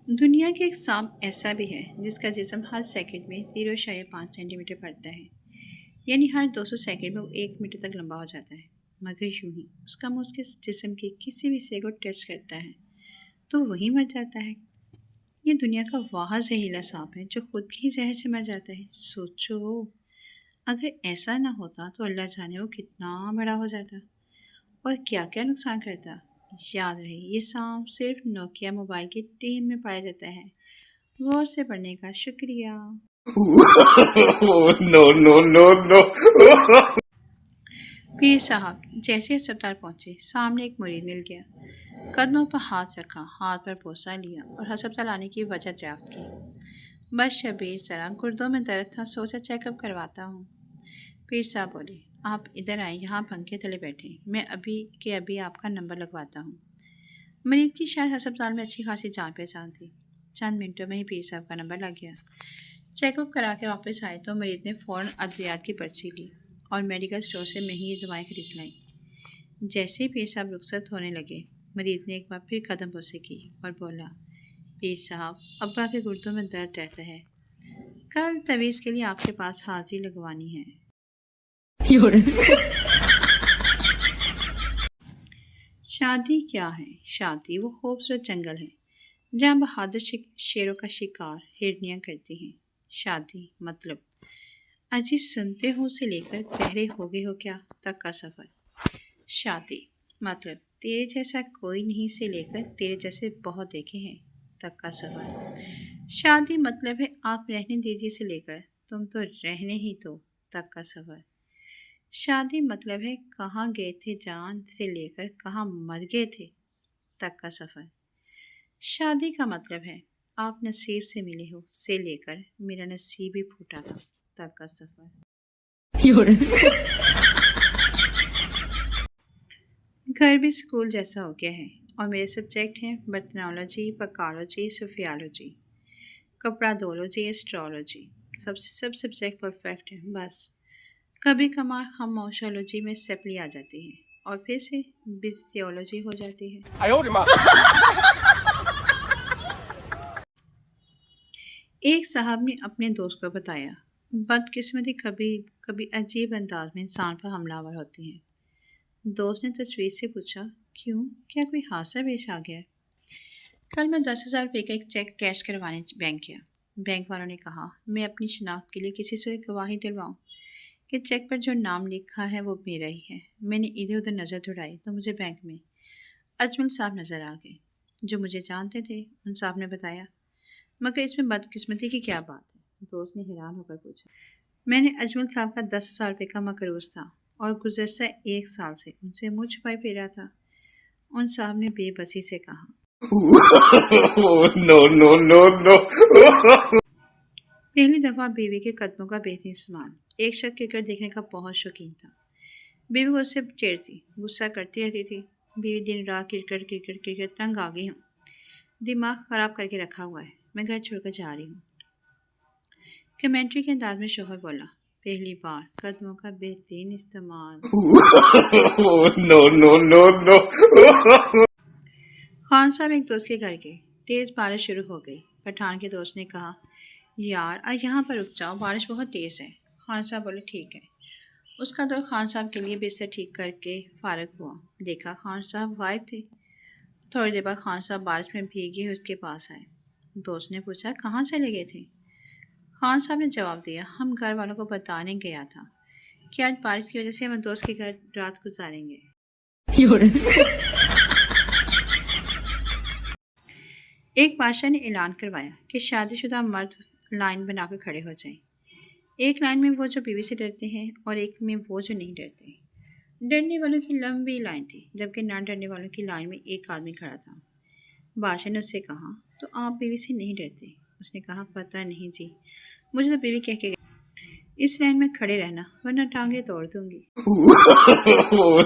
دنیا کے ایک سانپ ایسا بھی ہے جس کا جسم ہر سیکنڈ میں 0.5 سینٹی میٹر بڑھتا ہے، یعنی ہر 200 سیکنڈ میں وہ 1 میٹر تک لمبا ہو جاتا ہے۔ مگر یوں ہی اس کا منہ اس کے جسم کے کسی بھی حصے کو ٹچ کرتا ہے تو وہی مر جاتا ہے۔ یہ دنیا کا واحد زہریلا سانپ ہے جو خود کے ہی زہر سے مر جاتا ہے۔ سوچو، اگر ایسا نہ ہوتا تو اللہ جانے وہ کتنا بڑا ہو جاتا اور کیا کیا نقصان کرتا۔ یاد رہے، یہ سانپ صرف نوکیا موبائل کی ٹیم میں پایا جاتا ہے۔ غور سے پڑھنے کا شکریہ۔ No, no, no, no. پیر صاحب جیسے اسپتال پہنچے، سامنے ایک مرید مل گیا۔ قدموں پر ہاتھ رکھا، ہاتھ پر بوسہ لیا اور ہسپتال آنے کی وجہ دریافت کی۔ بس شبیر ذرا گردوں میں درد تھا، سوچا چیک اپ کرواتا ہوں۔ پیر صاحب بولے، آپ ادھر آئیں، یہاں پنکھے تلے بیٹھیں، میں ابھی آپ کا نمبر لگواتا ہوں۔ مرید کی شاید ہسپتال میں اچھی خاصی جان پہچان تھی، چند منٹوں میں ہی پیر صاحب کا نمبر لگ گیا۔ چیک اپ کرا کے واپس آئے تو مرید نے فوراً ادویات کی پرچی لی اور میڈیکل اسٹور سے مہنگی دوائیں خرید لائیں۔ جیسے ہی پیر صاحب رخصت ہونے لگے، مرید نے ایک بار پھر قدم بوسے کی اور بولا، پیر صاحب ابا کے گردوں میں درد رہتا ہے، کل تعویذ کے لیے آپ کے پاس حاضری لگوانی ہے۔ شادی کیا ہے؟ شادی وہ خوبصورت جنگل ہے جہاں بہادر شیروں کا شکار ہرنیاں کرتی ہیں۔ شادی مطلب اجی سنتے ہو سے لے کر بہرے ہو گئے ہو کیا تک کا سفر۔ شادی مطلب تیرے جیسا کوئی نہیں سے لے کر تیرے جیسے بہت دیکھے ہیں تک کا سفر۔ شادی مطلب ہے آپ رہنے دیجیے سے لے کر تم تو رہنے ہی دو تک کا سفر۔ شادی مطلب ہے کہاں گئے تھے جان سے لے کر کہاں مر گئے تھے تک کا سفر۔ شادی کا مطلب ہے آپ نصیب سے ملے ہو سے لے کر میرا نصیب ہی پھوٹا تھا تک کا سفر۔ گھر بھی اسکول جیسا ہو گیا ہے اور میرے سبجیکٹ ہیں برتنالوجی، پکالوجی، سفیالوجی، کپڑا دولوجی، ایسٹرالوجی۔ سب سبجیکٹ پرفیکٹ ہیں، بس کبھی کبھار خاموشالوجی میں سپلی آ جاتی ہے اور پھر سے بزتیولوجی ہو جاتی ہے۔ ایک صاحب نے اپنے دوست کو بتایا، بدقسمتی کبھی عجیب انداز میں انسان پر حملہ آور ہوتی ہے۔ دوست نے تشویش سے پوچھا، کیوں؟ کیا کوئی حادثہ پیش آ گیا؟ کل میں 10,000 روپے کا ایک چیک کیش کروانے بینک گیا۔ بینک والوں نے کہا میں اپنی شناخت کے لیے کسی سے گواہی دلواؤں کہ چیک پر جو نام لکھا ہے وہ میرا ہی ہے۔ میں نے ادھر ادھر نظر دوڑائی تو مجھے بینک میں اجمل صاحب نظر آ گئے جو مجھے جانتے تھے۔ ان صاحب نے بتایا، مگر اس میں بدقسمتی کی کیا بات ہے؟ دوست نے حیران ہو کر پوچھا۔ میں نے اجمل صاحب کا 10,000 روپے کا مقروض تھا اور گزشتہ 1 سال سے ان سے منہ چھپائے پھر رہا تھا۔ ان صاحب نے بے بسی سے کہا، No, no, no, no. پہلی دفعہ بیوی کے قدموں کا بہترین استعمال۔ ایک شخص کرکٹ دیکھنے کا بہت شوقین تھا۔ بیوی کو اس سے چیڑتی، غصہ کرتی رہتی تھی۔ بیوی دن رات کرکٹ تنگ آ گئی ہوں، دماغ خراب کر کے رکھا ہوا ہے، میں گھر چھوڑ کر جا رہی ہوں۔ کمنٹری کے انداز میں شوہر بولا، پہلی بار قدموں کا بہترین استعمال۔ No, no, no, no. Khan صاحب ایک دوست کے گھر گئے، تیز بارش شروع ہو گئی۔ پٹھان کے دوست نے کہا، یار یہاں پر رک جاؤ، بارش بہت تیز ہے۔ خان صاحب بولے، ٹھیک ہے۔ اس کا دوست خان صاحب کے لیے بستر ٹھیک کر کے فارغ ہوا، دیکھا خان صاحب غائب تھے۔ تھوڑی دیر بعد خان صاحب بارش میں بھیگے ہوئے اس کے پاس آئے۔ دوست نے پوچھا، کہاں چلے گئے تھے؟ خان صاحب نے جواب دیا، ہم گھر والوں کو بتانے گیا تھا کہ آج بارش کی وجہ سے ہم دوست کے گھر رات گزاریں گے۔ ایک بادشاہ نے اعلان کروایا کہ شادی شدہ مرد لائن بنا کر کھڑے ہو جائیں۔ ایک لائن میں وہ جو بیوی سے ڈرتے ہیں اور ایک میں وہ جو نہیں ڈرتے۔ ڈرنے والوں کی لمبی لائن تھی جبکہ نہ ڈرنے والوں کی لائن میں ایک آدمی کھڑا تھا۔ بادشاہ نے اس سے کہا، تو آپ بیوی سے نہیں ڈرتے؟ اس نے کہا، پتہ نہیں جی، مجھے تو بیوی کہہ کے گئی اس لائن میں کھڑے رہنا ورنہ ٹانگیں توڑ دوں گی۔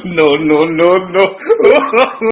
No, no, no, no.